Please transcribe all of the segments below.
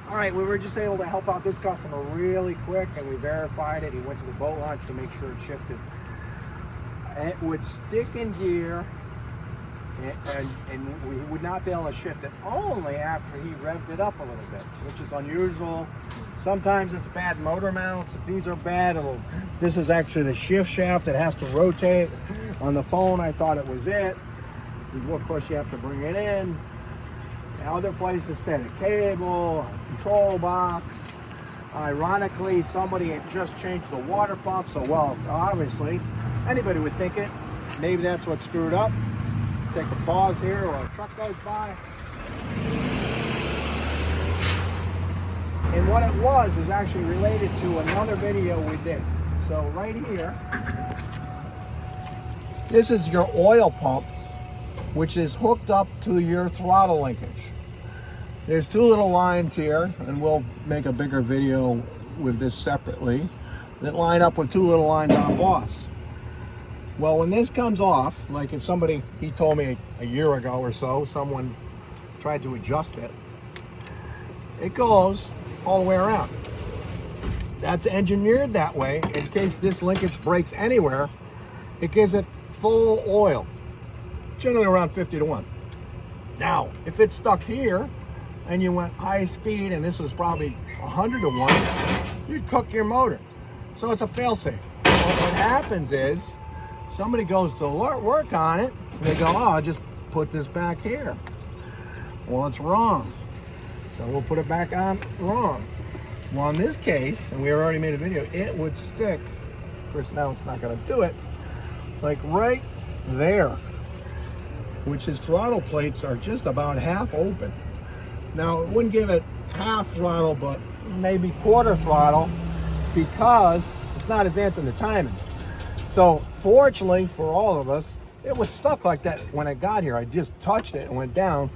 All right, we were just able to help out this customer really quick, and we verified it. He went to the boat launch to make sure it shifted. It would stick in gear, and we would not be able to shift it only after he revved it up a little bit, which is unusual. Sometimes it's bad motor mounts. If these are bad, this is actually the shift shaft that has to rotate. On the phone, I thought it was it. Well, of course, you have to bring it in. Other places said a cable, a control box. Ironically, somebody had just changed the water pump, so well, obviously, anybody would think it. Maybe that's what screwed up. Take a pause here, or a truck goes by. And what it was is actually related to another video we did. So right here, this is your oil pump, which is hooked up to your throttle linkage. There's two little lines here, and we'll make a bigger video with this separately, that line up with two little lines on Boss. Well, when this comes off, like if somebody, he told me a year ago or so, someone tried to adjust it, it goes all the way around. That's engineered that way in case this linkage breaks anywhere. It gives it full oil, generally around 50 to 1. Now, if it's stuck here and you went high speed and this was probably 100 to 1, you'd cook your motor. So it's a fail-safe. What happens is somebody goes to work on it and they go, oh, I'll just put this back here. Well, it's wrong. So we'll put it back on wrong. Well, in this case, and we already made a video, it would stick. Of course, now it's not going to do it. Like right there, which his throttle plates are just about half open. Now, it wouldn't give it half throttle, but maybe quarter throttle, because it's not advancing the timing. So fortunately for all of us, it was stuck like that when I got here. I just touched it and went down.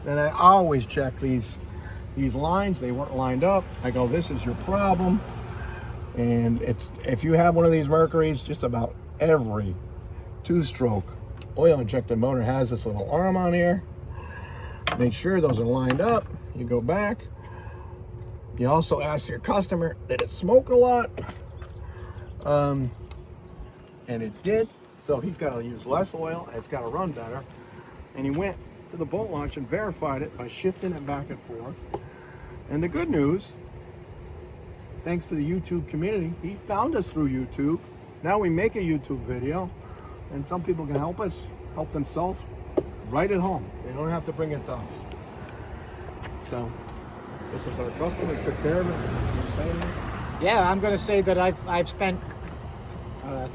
And I always check these lines. They weren't lined up. I go, this is your problem. And if you have one of these Mercuries, just about every two-stroke oil injected motor has this little arm on here. Make sure those are lined up. You go back. You also ask your customer, did it smoke a lot? And it did. So he's got to use less oil. It's got to run better. And he went to the boat launch and verified it by shifting it back and forth. And the good news, thanks to the YouTube community, he found us through YouTube. Now we make a YouTube video, and some people can help us, help themselves right at home. They don't have to bring it to us. So this is our customer, took care of it. Yeah, I'm going to say that I've spent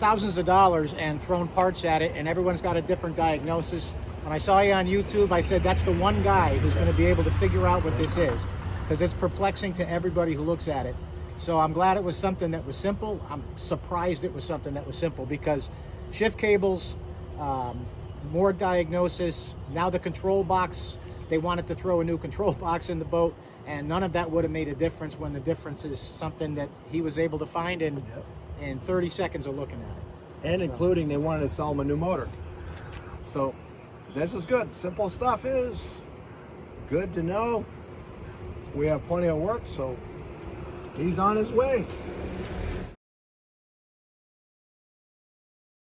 thousands of dollars and thrown parts at it, and everyone's got a different diagnosis. When I saw you on YouTube, I said that's the one guy who's going to be able to figure out what this is, because it's perplexing to everybody who looks at it. So I'm glad it was something that was simple. I'm surprised it was something that was simple, because shift cables, more diagnosis, now the control box, they wanted to throw a new control box in the boat, and none of that would have made a difference when the difference is something that he was able to find in 30 seconds of looking at it. And including they wanted to sell him a new motor. So this is good. Simple stuff is good to know. We have plenty of work, so he's on his way.